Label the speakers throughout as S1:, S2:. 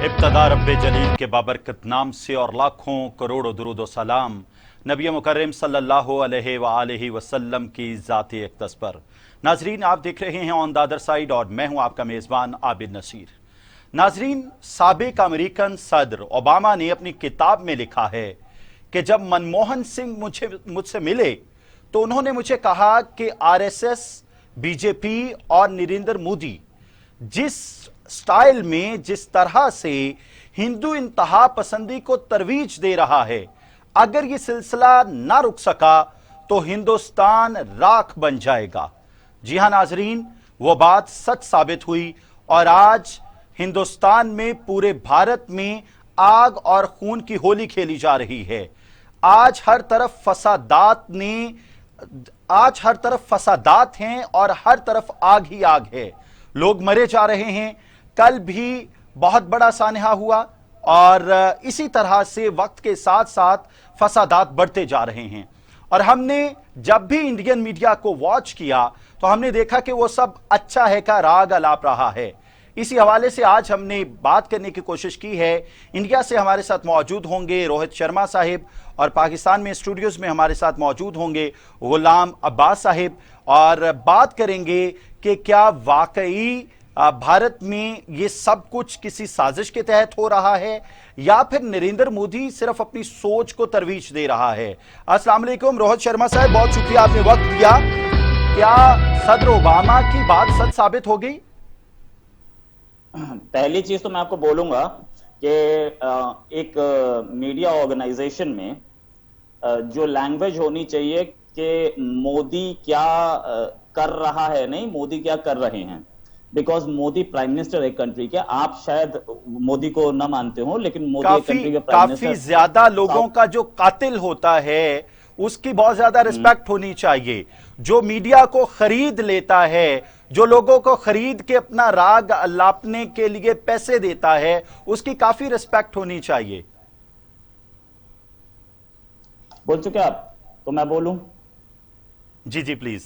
S1: इब्तदा रब्बे जलील के बाबरकत नाम से और लाखों करोड़ों दुरूद सलाम नबी मुकर्रम सल्लल्लाहु अलैहि वसल्लम की ज़ात अक़दस पर। नाजरीन, आप देख रहे हैं ऑन द अदर साइड और मैं हूं आपका मेज़बान आबिद नसीर। नाजरीन, साबिक अमेरिकन सदर ओबामा ने अपनी किताब में लिखा है कि जब मनमोहन सिंह मुझसे मिले तो उन्होंने मुझे कहा कि आरएसएस, बीजेपी और नरेंद्र मोदी जिस स्टाइल में, जिस तरह से हिंदू इंतहा पसंदी को तरवीज दे रहा है, अगर यह सिलसिला ना रुक सका तो हिंदुस्तान राख बन जाएगा। जी हां नाजरीन, वो बात सच साबित हुई और आज हिंदुस्तान में, पूरे भारत में आग और खून की होली खेली जा रही है। आज हर तरफ फसादात हैं और हर तरफ आग ही आग है। लोग मरे जा रहे हैं। कल भी बहुत बड़ा सानहा हुआ और इसी तरह से वक्त के साथ साथ फसादात बढ़ते जा रहे हैं। और हमने जब भी इंडियन मीडिया को वॉच किया तो हमने देखा कि वो सब अच्छा है का राग अलाप रहा है। इसी हवाले से आज हमने बात करने की कोशिश की है। इंडिया से हमारे साथ मौजूद होंगे रोहित शर्मा साहिब और पाकिस्तान में स्टूडियोज में हमारे साथ मौजूद होंगे गुलाम अब्बास साहिब, और बात करेंगे कि क्या वाकई भारत में ये सब कुछ किसी साजिश के तहत हो रहा है या फिर नरेंद्र मोदी सिर्फ अपनी सोच को तरवीज दे रहा है। अस्सलाम वालेकुम रोहित शर्मा साहब, बहुत शुक्रिया आपने वक्त दिया। क्या सदर ओबामा की बात सच साबित हो गई?
S2: पहली चीज तो मैं आपको बोलूंगा कि एक मीडिया ऑर्गेनाइजेशन में जो लैंग्वेज होनी चाहिए कि मोदी क्या कर रहा है, नहीं मोदी क्या कर रहे हैं। बिकॉज मोदी प्राइम मिनिस्टर एक कंट्री के, आप शायद मोदी को न मानते हो लेकिन मोदी एक कंट्री के प्राइम मिनिस्टर।
S1: काफी ज्यादा लोगों का जो कातिल होता है उसकी बहुत ज्यादा रिस्पेक्ट होनी चाहिए। जो मीडिया को खरीद लेता है, जो लोगों को खरीद के अपना राग अलापने के लिए पैसे देता है, उसकी काफी रिस्पेक्ट होनी चाहिए।
S2: बोल चुके आप, तो मैं बोलूं?
S1: जी जी प्लीज।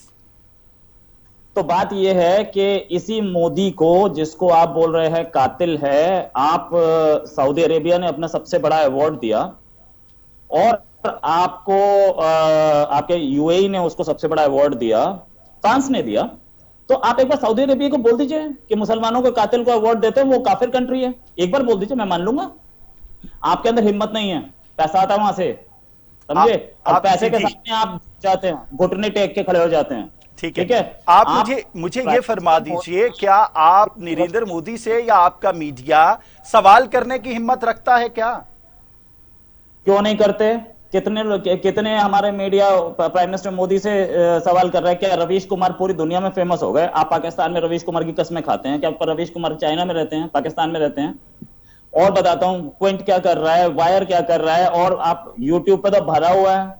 S2: तो बात यह है कि इसी मोदी को, जिसको आप बोल रहे हैं कातिल है, आप सऊदी अरेबिया ने अपना सबसे बड़ा अवार्ड दिया और आपको आपके यूएई ने उसको सबसे बड़ा अवार्ड दिया, फ्रांस ने दिया। तो आप एक बार सऊदी अरेबिया को बोल दीजिए कि मुसलमानों के कातिल को अवार्ड देते हैं, वो काफिर कंट्री है। एक बार बोल दीजिए, मैं मान लूंगा। आपके अंदर हिम्मत नहीं है, पैसा आता है वहां से, समझे? और पैसे के सामने आप जाते हैं, घुटने टेक के खड़े हो जाते हैं।
S1: ठीक है। आप मुझे ये फरमा दीजिए, क्या आप नरेंद्र मोदी से या आपका मीडिया सवाल करने की हिम्मत रखता है क्या?
S2: क्यों नहीं करते? कितने हमारे मीडिया प्राइम मिनिस्टर मोदी से सवाल कर रहे हैं। क्या रवीश कुमार पूरी दुनिया में फेमस हो गए? आप पाकिस्तान में रवीश कुमार की कस्में खाते हैं क्या? रवीश कुमार चाइना में रहते हैं, पाकिस्तान में रहते हैं? और बताता हूं क्विंट क्या कर रहा है, वायर क्या कर रहा है, और आप यूट्यूब पे तो भरा हुआ है।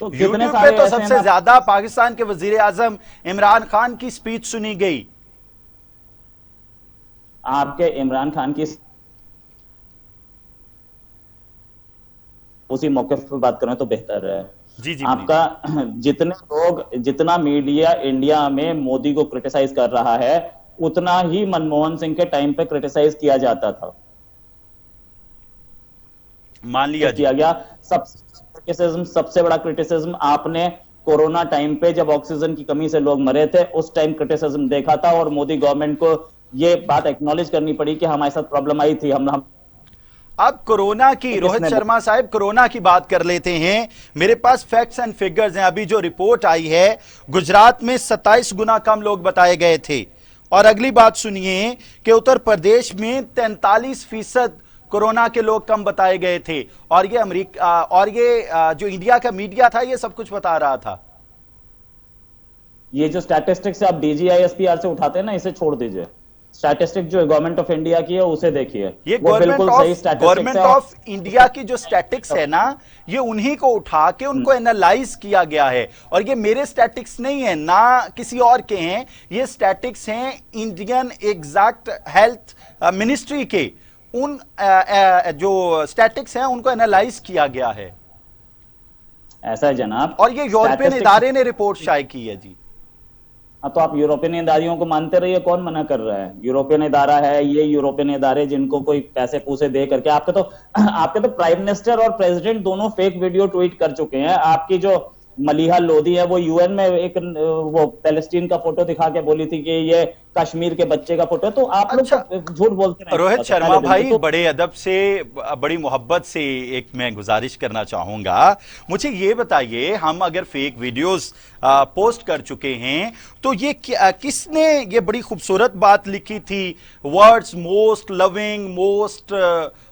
S1: तो कितने सारे तो सबसे ज्यादा पाकिस्तान के वजीर आजम इमरान खान की स्पीच सुनी गई।
S2: आपके इमरान खान की उसी मौके पर बात करें तो बेहतर है।
S1: जी जी।
S2: आपका जितना मीडिया इंडिया में मोदी को क्रिटिसाइज कर रहा है, उतना ही मनमोहन सिंह के टाइम पे क्रिटिसाइज किया जाता था।
S1: मान लिया
S2: किया गया। सबसे बड़ा क्रिटिसिज्म आपने कोरोना टाइम पे, जब ऑक्सीजन की कमी से लोग मरे थे, उस टाइम क्रिटिसिज्म देखा था और मोदी गवर्नमेंट को ये बात एक्नॉलेज करनी पड़ी कि हमारे साथ प्रॉब्लम आई थी। हम
S1: अब कोरोना की, रोहित शर्मा साहब, कोरोना की बात कर लेते हैं। मेरे पास फैक्ट्स एंड फिगर्स हैं। अभी जो रिपोर्ट आई है, गुजरात में 27 गुना कम लोग बताए गए थे। और अगली बात सुनिए कि उत्तर प्रदेश में 43% कोरोना के लोग कम बताए गए थे। और ये अमेरिका और ये जो इंडिया का मीडिया था, ये सब कुछ बता रहा था।
S2: ये जो स्टैटिस्टिक्स आप डीजीआईएसपीआर से उठाते हैं ना, इसे छोड़ दीजिए। स्टैटिस्टिक जो गवर्नमेंट ऑफ इंडिया की है उसे देखिए।
S1: ये गवर्नमेंट ऑफ इंडिया की जो स्टैटिक्स है ना, ये उन्हीं को उठा के उनको एनालाइज किया गया है। और ये मेरे स्टैटिक्स नहीं है, ना किसी और के हैं। ये स्टैटिक्स हैं इंडियन एग्जैक्ट हेल्थ मिनिस्ट्री के। उन जो स्टैटिक्स हैं उनको एनालाइज किया गया है।
S2: ऐसा है जनाब।
S1: और ये यूरोपियन इदारे ने रिपोर्ट शाये की है। जी
S2: हाँ, तो आप यूरोपियन इदारियों को मानते रहिए, कौन मना कर रहा है? यूरोपियन इदारा है ये, यूरोपियन इदारे जिनको कोई पैसे पूसे दे करके, आपके तो प्राइम मिनिस्टर और प्रेसिडेंट दोनों फेक वीडियो ट्वीट कर चुके हैं। आपकी जो मलीहा लोधी है वो यूएन में एक वो पैलेस्टीन का फोटो दिखा के बोली थी कि ये कश्मीर के बच्चे का फोटो है। तो आप लोग
S1: अच्छा,
S2: तो झूठ बोलते रहे
S1: रोहित शर्मा
S2: पहले दिन से।
S1: भाई,
S2: तो
S1: बड़े अदब से, बड़ी मोहब्बत से एक मैं गुजारिश करना चाहूंगा, मुझे ये बताइए, हम अगर फेक वीडियोस पोस्ट कर चुके हैं तो ये किसने ये बड़ी खूबसूरत बात लिखी थी, वर्ड्स मोस्ट लविंग मोस्ट,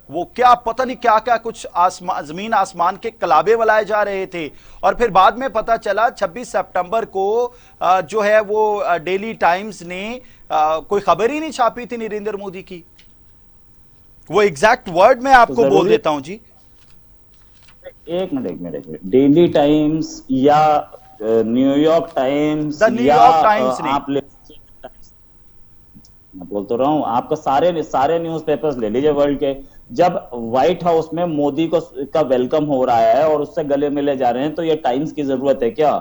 S1: वो क्या पता नहीं क्या क्या कुछ जमीन आसमान के कलाबे बुलाए जा रहे थे, और फिर बाद में पता चला 26 सितंबर को जो है वो डेली टाइम्स ने कोई खबर ही नहीं छापी थी नरेंद्र मोदी की। वो एग्जैक्ट वर्ड मैं आपको बोल देता हूं जी।
S2: एक मिनट, डेली टाइम्स या न्यूयॉर्क टाइम्स
S1: द
S2: या
S1: न्यूयॉर्क टाइम्स ने।
S2: आप ले, मैं बोल तो रहा हूं, आपका सारे सारे न्यूज़पेपर्स ले लीजिए वर्ल्ड के। जब व्हाइट हाउस में मोदी को का वेलकम हो रहा है और उससे गले मिले जा रहे हैं, तो ये टाइम्स की जरूरत है क्या?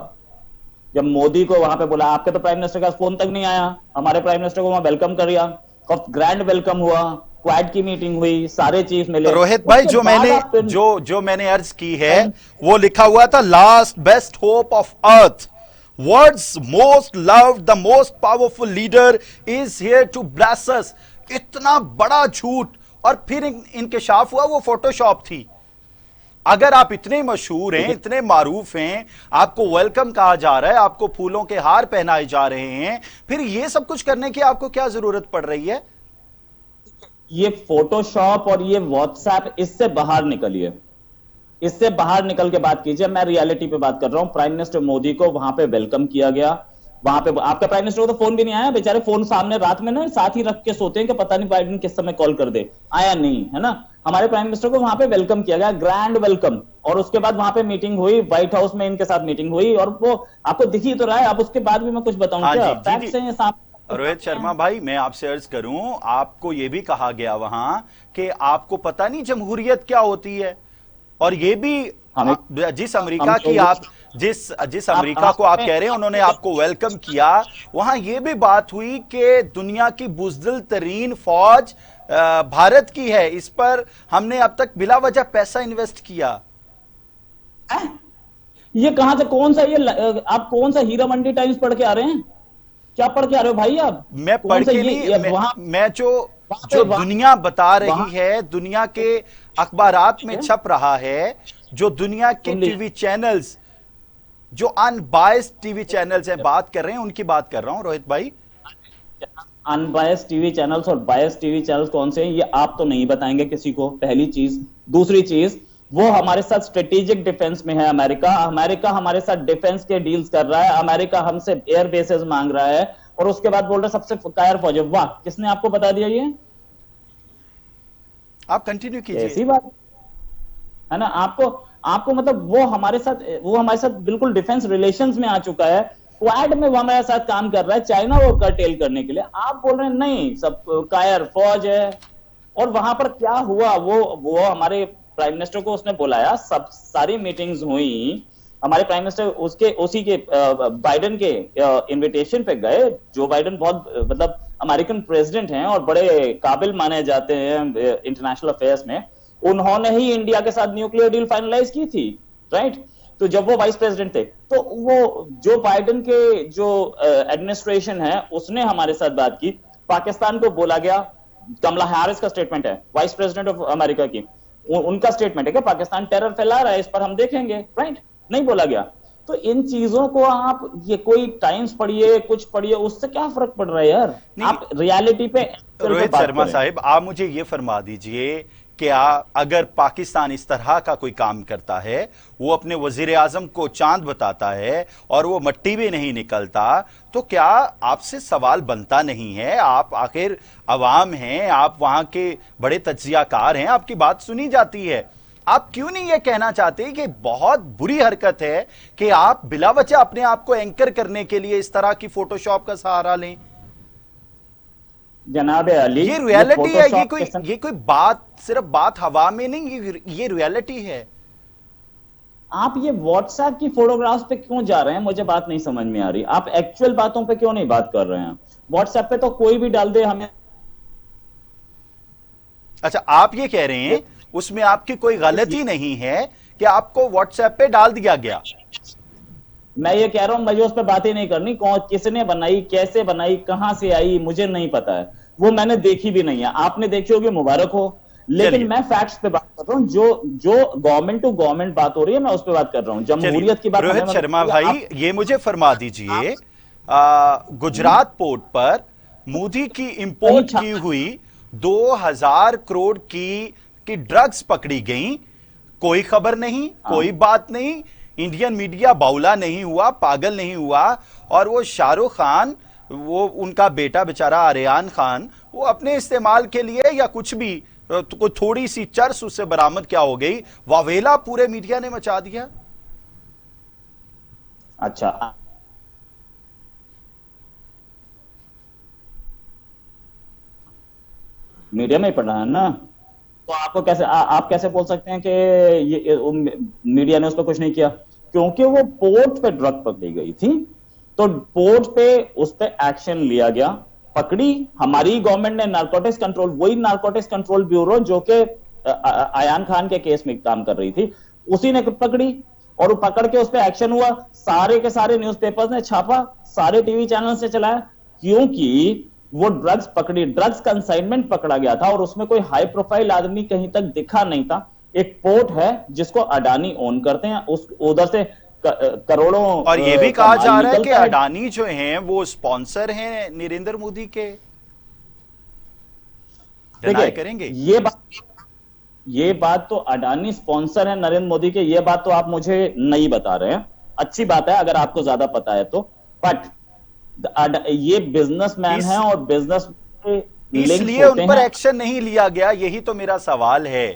S2: जब मोदी को वहां पे बोला, आपके तो प्राइम मिनिस्टर का फोन तक नहीं आया, हमारे प्राइम मिनिस्टर को वहां वेलकम कर दिया, और ग्रैंड वेलकम हुआ, क्वाड की मीटिंग हुई, सारे चीफ मिले।
S1: रोहित भाई,
S2: उसके
S1: जो
S2: बाद
S1: मैंने
S2: आप
S1: जो मैंने अर्ज की है वो लिखा हुआ था, last best hope of earth, words most love, the most powerful leader is here to bless us. इतना बड़ा झूठ, और फिर इंकशाफ हुआ वो फोटोशॉप थी। अगर आप इतने मशहूर हैं, इतने मारूफ हैं, आपको वेलकम कहा जा रहा है, आपको फूलों के हार पहनाए जा रहे हैं, फिर ये सब कुछ करने की आपको क्या जरूरत पड़ रही है?
S2: ये फोटोशॉप और ये व्हाट्सएप, इससे बाहर निकलिए, इससे बाहर निकल के बात कीजिए। मैं रियलिटी पे बात कर रहा हूं। प्राइम मिनिस्टर मोदी को वहां पे वेलकम किया गया, वहां पे आपका प्राइम मिनिस्टर को तो फोन भी नहीं आया, बेचारे फोन सामने रात में ना साथ ही रख के सोते हैं कि पता नहीं बाइडेन किस समय कॉल कर दे, आया नहीं है ना। हमारे प्राइम मिनिस्टर को वहां पे वेलकम किया गया, ग्रैंड वेलकम, और उसके बाद वहां पे मीटिंग हुई, व्हाइट हाउस में इनके साथ मीटिंग हुई, और वो आपको दिख ही तो रहा है। अब उसके बाद भी मैं कुछ बताऊं
S1: हाँ
S2: क्या?
S1: जी, जी
S2: फैक्ट्स
S1: जी।
S2: हैं ये सामने।
S1: रोहित शर्मा भाई, मैं आपसे अर्ज करूं, आपको यह भी कहा गया वहां कि आपको पता नहीं जमहूरियत क्या होती है, और ये भी
S2: हमें
S1: जिस अमेरिका की आप जिस अमेरिका को आप कह रहे हैं उन्होंने आपको वेलकम किया, वहां यह भी बात हुई कि दुनिया की बुज़दिल तरीन फौज भारत की है, इस पर हमने अब तक बिला वजह पैसा इन्वेस्ट किया।
S2: ये कहां से, कौन सा, ये आप कौन सा हीरा मंडी टाइम्स पढ़ के आ रहे हैं? क्या पढ़ के आ रहे हो भाई आप?
S1: मैं पढ़ के नहीं, मैं जो जो दुनिया बता रही है, दुनिया के अखबारात में छप रहा है, जो दुनिया के टीवी चैनल्स, जो अनबायस्ड टीवी चैनल्स हैं, बात कर रहे हैं, उनकी बात कर रहा हूं रोहित भाई।
S2: अनबायस्ड टीवी चैनल्स और बायस्ड टीवी चैनल्स कौन से हैं, ये आप तो नहीं बताएंगे किसी को, पहली चीज। दूसरी चीज, वो हमारे साथ स्ट्रेटेजिक डिफेंस में है अमेरिका। अमेरिका हमारे साथ डिफेंस के डील्स कर रहा है, अमेरिका हमसे एयर बेसेस मांग रहा है, और उसके बाद बोल रहा है सबसे कायर फौज है। वाह, किसने आपको बता दिया ये?
S1: आप कंटिन्यू कीजिए।
S2: ऐसी बात है ना। आपको मतलब वो हमारे साथ बिल्कुल डिफेंस रिलेशंस में आ चुका है, क्वाड में वो हमारे साथ काम कर रहा है, चाइना वो कर्टेल करने के लिए। आप बोल रहे हैं नहीं, सब कायर फौज है। और वहां पर क्या हुआ, वो हमारे प्राइम मिनिस्टर को उसने बुलाया, सब सारी मीटिंग्स हुई, हमारे प्राइम मिनिस्टर उसी के बाइडेन के इनविटेशन पे गए। जो बाइडेन बहुत मतलब अमेरिकन प्रेसिडेंट हैं और बड़े काबिल माने जाते हैं इंटरनेशनल अफेयर्स में। उन्होंने ही इंडिया के साथ न्यूक्लियर डील फाइनलाइज की थी, राइट? तो जब वो वाइस प्रेसिडेंट थे, तो वो जो बाइडेन के जो एडमिनिस्ट्रेशन है उसने हमारे साथ बात की। पाकिस्तान को बोला गया, कमला हैरिस का स्टेटमेंट है, वाइस प्रेसिडेंट ऑफ अमेरिका की, उनका स्टेटमेंट है कि पाकिस्तान टेरर फैला रहा है, इस पर हम देखेंगे, राइट? नहीं बोला गया। तो इन चीजों को आप, ये कोई टाइम्स पढ़िए, कुछ पढ़िए, उससे क्या फर्क पड़ रहा है यार? आप रियलिटी पे
S1: रोहित शर्मा साहिब, आप मुझे ये फरमा दीजिए कि अगर पाकिस्तान इस तरह का कोई काम करता है, वो अपने वजीर आजम को चांद बताता है और वो मट्टी भी नहीं निकलता, तो क्या आपसे सवाल बनता नहीं है? आप आखिर अवाम हैं, आप वहां के बड़े तज्जियाकार हैं, आपकी बात सुनी जाती है। आप क्यों नहीं ये कहना चाहते कि बहुत बुरी हरकत है कि आप बिला वजह अपने आप को एंकर करने के लिए इस तरह की फोटोशॉप का सहारा लें?
S2: जनाब अली,
S1: ये रियलिटी है, ये कोई बात, सिर्फ बात हवा में नहीं, ये रियलिटी है।
S2: आप ये व्हाट्सएप की फोटोग्राफ्स पे क्यों जा रहे हैं, मुझे बात नहीं समझ में आ रही। आप एक्चुअल बातों पे क्यों नहीं बात कर रहे हैं? व्हाट्सएप पे तो कोई भी डाल दे हमें।
S1: अच्छा, आप ये कह रहे हैं उसमें आपकी कोई गलती नहीं है कि आपको व्हाट्सएप पे डाल दिया गया?
S2: मैं ये कह रहा हूं, मुझे उस पर बात ही नहीं करनी, कौन किसने बनाई, कैसे बनाई, कहां से आई, मुझे नहीं पता है, वो मैंने देखी भी नहीं है। आपने देखी होगी, मुबारक हो, लेकिन
S1: चलिए,
S2: मैं फैक्ट्स पे बात कर रहा हूं। जो जो गवर्नमेंट टू गवर्नमेंट बात हो रही है, मैं उस पर बात कर रहा हूं।
S1: चलिए
S2: जमहूरियत की बात
S1: रोहित
S2: हमें
S1: शर्मा
S2: मतलब
S1: भाई, ये मुझे फरमा दीजिए, गुजरात पोर्ट पर मोदी की
S2: कहीं
S1: इंपोर्ट की
S2: छापा।
S1: हुई 2000 करोड़ की ड्रग्स पकड़ी गई, कोई खबर नहीं,
S2: हाँ।
S1: कोई बात नहीं, इंडियन मीडिया बाउला नहीं हुआ, पागल नहीं हुआ, और वो शाहरुख खान, वो उनका बेटा बेचारा आर्यन खान, वो अपने इस्तेमाल के लिए या कुछ भी, तो थोड़ी सी चर्च उससे बरामद क्या हो गई, वावेला पूरे मीडिया ने मचा दिया।
S2: अच्छा, मीडिया में ही पढ़ा है ना, तो आपको कैसे आप कैसे बोल सकते हैं कि मीडिया ने उस पर कुछ नहीं किया? क्योंकि वो पोर्ट पे ड्रग पकड़ी गई थी, तो पोर्ट पे उस पर एक्शन लिया गया, पकड़ी हमारी गवर्नमेंट ने। नारकोटिक्स कंट्रोल, वही नारकोटिक्स कंट्रोल ब्यूरो जो कि अयान खान के केस में काम कर रही थी, उसी ने पकड़ी, और वो पकड़ के उस पर एक्शन हुआ। सारे के सारे न्यूज़पेपर्स ने छापा, सारे टीवी चैनल से चलाया, क्योंकि वो ड्रग्स पकड़ी, ड्रग्स कंसाइनमेंट पकड़ा गया था, और उसमें कोई हाई प्रोफाइल आदमी कहीं तक दिखा नहीं था। एक पोर्ट है जिसको अडानी ओन करते हैं, उस उधर से करोड़ों
S1: और ये भी
S2: का
S1: कहा
S2: माल
S1: जा रहा है कि
S2: निकलता है।
S1: अडानी जो हैं वो स्पॉन्सर हैं नरेंद्र मोदी के। डिनाई
S2: देखिए,
S1: करेंगे?
S2: ये बात तो अडानी स्पॉन्सर है नरेंद्र मोदी के, ये बात तो आप मुझे नहीं बता रहे हैं। अच्छी बात है अगर आपको ज्यादा पता है तो, बट ये बिजनेसमैन है
S1: इस
S2: और बिजनेस लिंक्स
S1: इसलिए उन
S2: होते
S1: पर
S2: हैं।
S1: एक्शन नहीं लिया गया, यही तो मेरा सवाल है।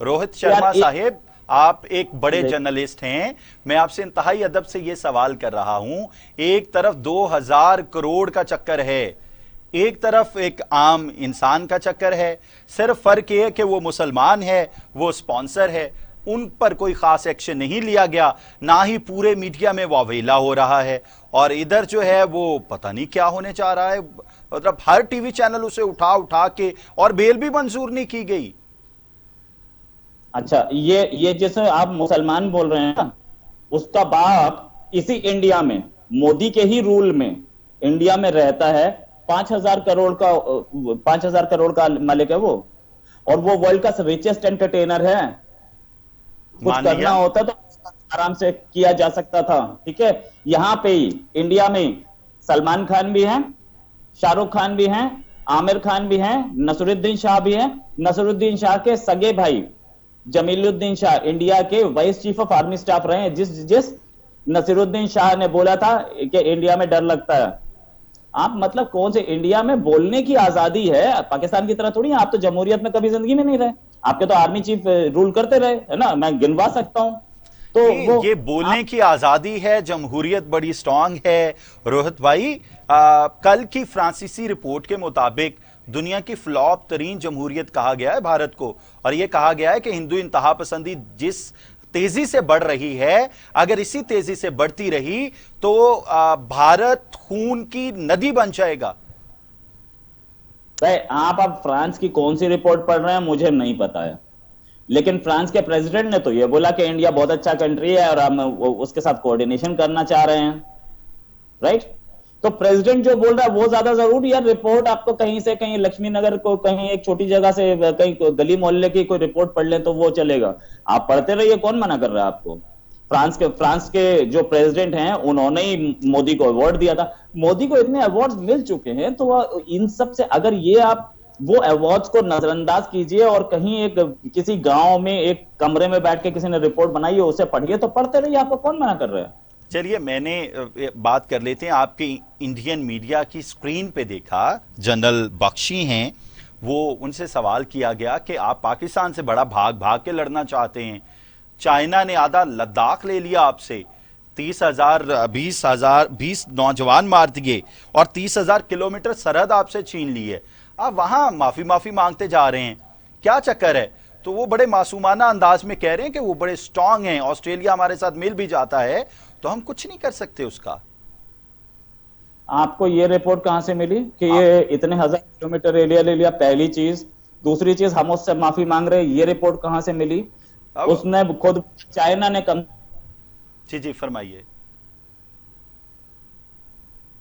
S1: रोहित
S2: यार
S1: शर्मा साहेब, आप एक बड़े
S2: देख-
S1: जर्नलिस्ट हैं, मैं आपसे इंतहाई अदब से यह सवाल कर रहा हूं। एक तरफ 2000 करोड़ का चक्कर है, एक तरफ एक आम इंसान का चक्कर है, सिर्फ फर्क यह कि वो मुसलमान है, वो स्पॉन्सर है, उन पर कोई खास एक्शन नहीं लिया गया, ना ही पूरे मीडिया में वावेला हो रहा है, और इधर जो है वो पता नहीं क्या होने जा रहा है। मतलब हर टीवी चैनल उसे उठा उठा के, और बेल भी मंजूर नहीं की गई।
S2: अच्छा, ये जैसे आप मुसलमान बोल रहे हैं ना, उसका बाप इसी इंडिया में, मोदी के ही रूल में इंडिया में रहता है। 5,000 करोड़ का मालिक है वो, और वो वर्ल्ड का रिचेस्ट एंटरटेनर है। कुछ
S1: मान
S2: करना
S1: लिया।
S2: होता तो आराम से किया जा सकता था, ठीक है। यहां पे ही इंडिया में ही सलमान खान भी हैं, शाहरुख खान भी हैं, आमिर खान भी हैं, नसरुद्दीन शाह भी हैं। नसरुद्दीन शाह के सगे भाई जमीलुद्दीन शाह इंडिया के vice chief of army staff रहे हैं। जिस जिस नसीरुद्दीन शाह ने बोला था कि इंडिया में डर लगता है। आप मतलब कौन से, इंडिया में बोलने की आजादी है, पाकिस्तान की तरह थोड़ी है। आप तो जमहूरियत में कभी जिंदगी में नहीं रहे, आपके तो आर्मी चीफ रूल करते रहे, है ना, मैं गिनवा सकता हूं। तो वो
S1: ये बोलने
S2: आप
S1: की आजादी है, जमहूरियत बड़ी स्ट्रांग है। रोहित भाई, कल की फ्रांसीसी रिपोर्ट के मुताबिक दुनिया की फ्लॉप तरीन जमहूरियत कहा गया है भारत को, और यह कहा गया है कि हिंदू इंतहा पसंदी जिस तेजी से बढ़ रही है, अगर इसी तेजी से बढ़ती रही तो भारत खून की नदी बन जाएगा।
S2: भाई, आप अब फ्रांस की कौन सी रिपोर्ट पढ़ रहे हैं मुझे नहीं पता है, लेकिन फ्रांस के प्रेसिडेंट ने तो यह बोला कि इंडिया बहुत अच्छा कंट्री है और हम उसके साथ कोऑर्डिनेशन करना चाह रहे हैं, राइट। तो प्रेसिडेंट जो बोल रहा है वो ज्यादा जरूरी है। रिपोर्ट आपको कहीं से कहीं लक्ष्मी नगर को, कहीं एक छोटी जगह से, कहीं गली मोहल्ले की कोई रिपोर्ट पढ़ लें तो वो चलेगा, आप पढ़ते रहिए, कौन मना कर रहा है आपको। फ्रांस के जो प्रेसिडेंट हैं उन्होंने ही मोदी को अवार्ड दिया था। मोदी को इतने अवार्ड्स मिल चुके हैं, तो इन सब से अगर ये आप वो अवार्ड्स को नजरअंदाज कीजिए और कहीं एक किसी गांव में एक कमरे में बैठ के किसी ने रिपोर्ट बनाई है उसे पढ़िए, तो पढ़ते रहिए, आपको कौन मना कर रहा है।
S1: चलिए, मैंने बात कर लेते हैं, आपके इंडियन मीडिया की स्क्रीन पे देखा, जनरल बख्शी हैं, वो उनसे सवाल किया गया कि आप पाकिस्तान से बड़ा भाग भाग के लड़ना चाहते हैं, चाइना ने आधा लद्दाख ले लिया आपसे, 20 नौजवान मार दिए और 30,000 किलोमीटर सरहद आपसे छीन ली है, आप वहां माफी माफी मांगते जा रहे हैं, क्या चक्कर है? तो वो बड़े मासूमाना अंदाज में कह रहे हैं कि वो बड़े स्ट्रांग हैं, ऑस्ट्रेलिया हमारे साथ मिल भी जाता है तो हम कुछ नहीं कर सकते उसका।
S2: आपको ये रिपोर्ट कहां से मिली कि ये इतने 1000 किलोमीटर एरिया ले लिया? पहली चीज। दूसरी चीज, हम उससे माफी मांग रहे हैं, ये रिपोर्ट कहां से मिली? उसने खुद, चाइना ने कम,
S1: जी फरमाइए।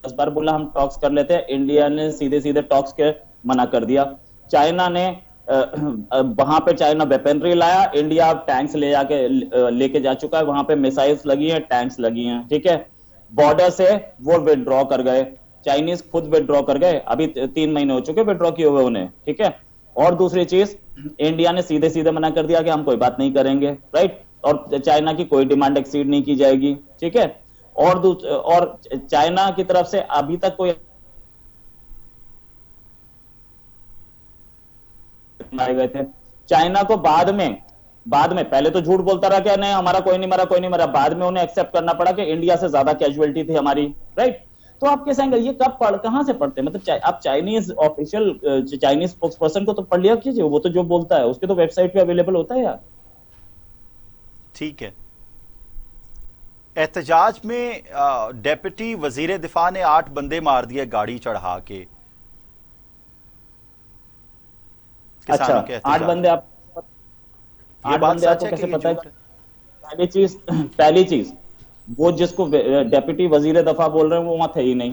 S2: 10 बार बोला हम टॉक्स कर लेते हैं, इंडिया ने सीधे सीधे टॉक्स के मना कर दिया। चाइना ने वहां पे चाइना वेपनरी लाया, इंडिया टैंक्स लेके जा चुका है, वहां पे मिसाइल्स लगी हैं, टैंक्स लगी हैं, ठीक है। बॉर्डर से वो विड्रॉ कर गए, चाइनीज खुद विड्रॉ कर गए, अभी 3 महीने हो चुके विड्रॉ किए हुए उन्हें, ठीक है। और दूसरी चीज, इंडिया ने सीधे सीधे मना कर दिया कि हम कोई बात नहीं करेंगे, राइट, और चाइना की कोई डिमांड एक्सीड नहीं की जाएगी, ठीक है। और चाइना की तरफ से अभी तक कोई मारे गए थे। चाइना को बाद में पहले तो झूठ बोलता रहा कि नहीं हमारा कोई नहीं मरा, कोई नहीं मरा, बाद में उन्हें एक्सेप्ट करना पड़ा कि इंडिया से ज्यादा कैजुअलिटी थी हमारी, राइट। तो आप कैसे आएंगे? ये कहां से पढ़ते हैं? मतलब आप Chinese official Chinese spokes person को तो पढ़ लिया कीजिए, वो तो जो बोलता है उसके तो वेबसाइट पे अवेलेबल होता है यार।
S1: ठीक है। एहतजाज में डेप्यूटी वजीर दिफा ने 8 बंदे मार दिए गाड़ी चढ़ा के।
S2: अच्छा, 8 बंदे आप, 8 बंदे आपको कैसे पता है? पहली चीज वो जिसको डेप्यूटी वजीर दफा बोल रहे हैं वो वहां थे ही नहीं,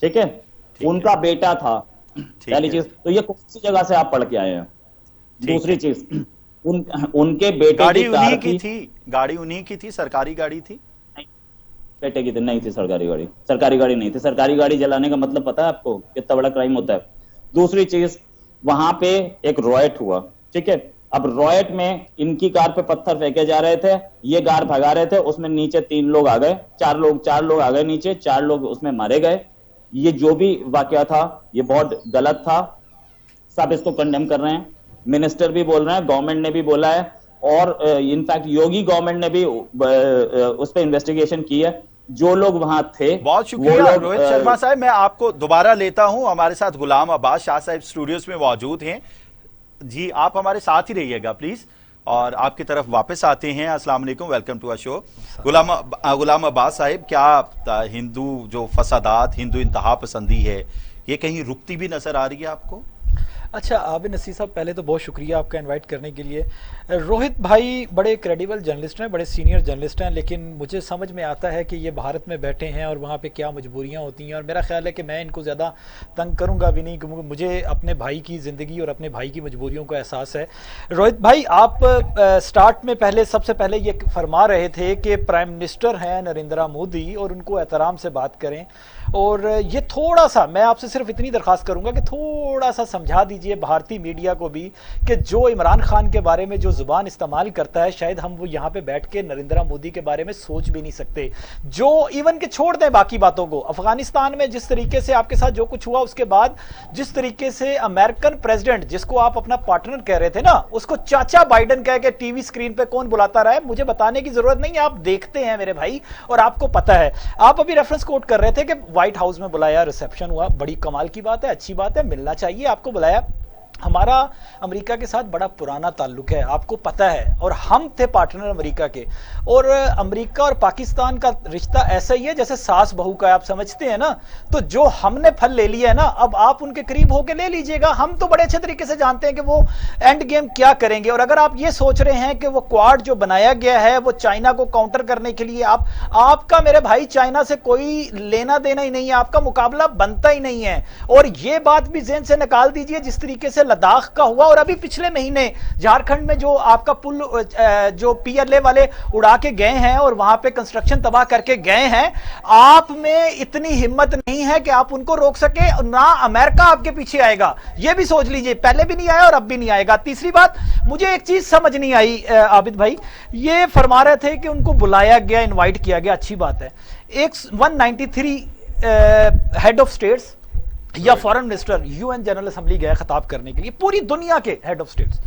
S2: ठीक है, उनका बेटा था, पहली चीज। तो ये कौन सी जगह से आप पढ़ के आए हैं? दूसरी चीज, उनके बेटे
S1: गाड़ी उन्हीं की थी, गाड़ी उन्हीं की थी, सरकारी गाड़ी थी,
S2: बेटे की नहीं थी सरकारी गाड़ी नहीं थी। सरकारी गाड़ी जलाने का मतलब पता है आपको कितना बड़ा क्राइम होता है? दूसरी चीज, वहां पे एक रॉयट हुआ, ठीक है। अब रॉयट में इनकी कार पे पत्थर फेंके जा रहे थे, ये कार भगा रहे थे, उसमें नीचे 3 लोग आ गए, 4 लोग आ गए नीचे, 4 लोग उसमें मारे गए। ये जो भी वाकया था ये बहुत गलत था, सब इसको कंडेम कर रहे हैं, मिनिस्टर भी बोल रहे हैं, गवर्नमेंट ने भी बोला है, और इनफैक्ट योगी गवर्नमेंट ने भी उस पर इन्वेस्टिगेशन की है। जो लोग वहां थे,
S1: बहुत शुक्रिया रोहित शर्मा साहब। मैं आपको दोबारा लेता हूं, हमारे साथ गुलाम अब्बास शाह साहब स्टूडियोज में मौजूद हैं। जी आप हमारे साथ ही रहिएगा प्लीज, और आपकी तरफ वापस आते हैं। अस्सलाम वालेकुम, वेलकम टू अ शो। गुलाम अब्बास साहब, क्या हिंदू जो फसादात, हिंदू इंतहा पसंदी है, ये कहीं रुकती भी नजर आ रही है आपको?
S3: अच्छा आबिद नसीर साहब, पहले तो बहुत शुक्रिया आपका इनवाइट करने के लिए। रोहित भाई बड़े क्रेडिबल जर्नलिस्ट हैं, बड़े सीनियर जर्नलिस्ट हैं, लेकिन मुझे समझ में आता है कि ये भारत में बैठे हैं और वहाँ पे क्या मजबूरियाँ होती हैं, और मेरा ख्याल है कि मैं इनको ज़्यादा तंग करूँगा भी नहीं, क्योंकि मुझे अपने भाई की ज़िंदगी और अपने भाई की मजबूरियों का एहसास है। रोहित भाई, आप स्टार्ट में सबसे पहले ये फरमा रहे थे कि प्राइम मिनिस्टर हैं नरेंद्र मोदी और उनको एहतराम से बात करें, और ये थोड़ा सा मैं आपसे सिर्फ इतनी दरख्वास्त करूंगा कि थोड़ा सा समझा दीजिए भारतीय मीडिया को भी कि जो इमरान खान के बारे में जो जुबान इस्तेमाल करता है, शायद हम वो यहाँ पे बैठ के नरेंद्र मोदी के बारे में सोच भी नहीं सकते। जो इवन के छोड़ दें बाकी बातों को, अफगानिस्तान में जिस तरीके से आपके साथ जो कुछ हुआ, उसके बाद जिस तरीके से अमेरिकन प्रेसिडेंट, जिसको आप अपना पार्टनर कह रहे थे ना, उसको चाचा बाइडन कह के टीवी स्क्रीन पे कौन बुलाता रहा है, मुझे बताने की जरूरत नहीं है, आप देखते हैं मेरे भाई और आपको पता है। आप अभी रेफरेंस कोट कर रहे थे कि व्हाइट हाउस में बुलाया, रिसेप्शन हुआ, बड़ी कमाल की बात है, अच्छी बात है, मिलना चाहिए, आपको बुलाया। हमारा अमेरिका के साथ बड़ा पुराना ताल्लुक है, आपको पता है, और हम थे पार्टनर अमेरिका के, और अमेरिका और पाकिस्तान का रिश्ता ऐसा ही है जैसे सास बहू का, आप समझते हैं ना। तो जो हमने फल ले लिया है ना, अब आप उनके करीब होके ले लीजिएगा। हम तो बड़े अच्छे तरीके से जानते हैं कि वो एंड गेम क्या करेंगे, और अगर आप ये सोच रहे हैं कि वो क्वाड जो बनाया गया है वो चाइना को काउंटर करने के लिए, आपका मेरे भाई चाइना से कोई लेना देना ही नहीं है, आपका मुकाबला बनता ही नहीं है। और ये बात भी ज़हन से निकाल दीजिए, जिस तरीके से लद्दाख का हुआ, और अभी पिछले महीने झारखंड में जो आपका पुल जो पीएलए वाले उड़ा के गए हैं और वहां पे कंस्ट्रक्शन तबाह करके गए हैं, आप में इतनी हिम्मत नहीं है कि आप उनको रोक सके, ना अमेरिका आपके पीछे आएगा, ये भी सोच लीजिए, पहले भी नहीं आया और अब भी नहीं आएगा। तीसरी बात, मुझे एक चीज समझ नहीं आई आबिद भाई, ये फरमा रहे थे कि उनको बुलाया गया, इनवाइट किया गया, अच्छी बात है। एक 193 हेड ऑफ स्टेट्स या foreign minister UN general assembly गए खिताब करने के लिए, पूरी दुनिया के हेड ऑफ स्टेट्स।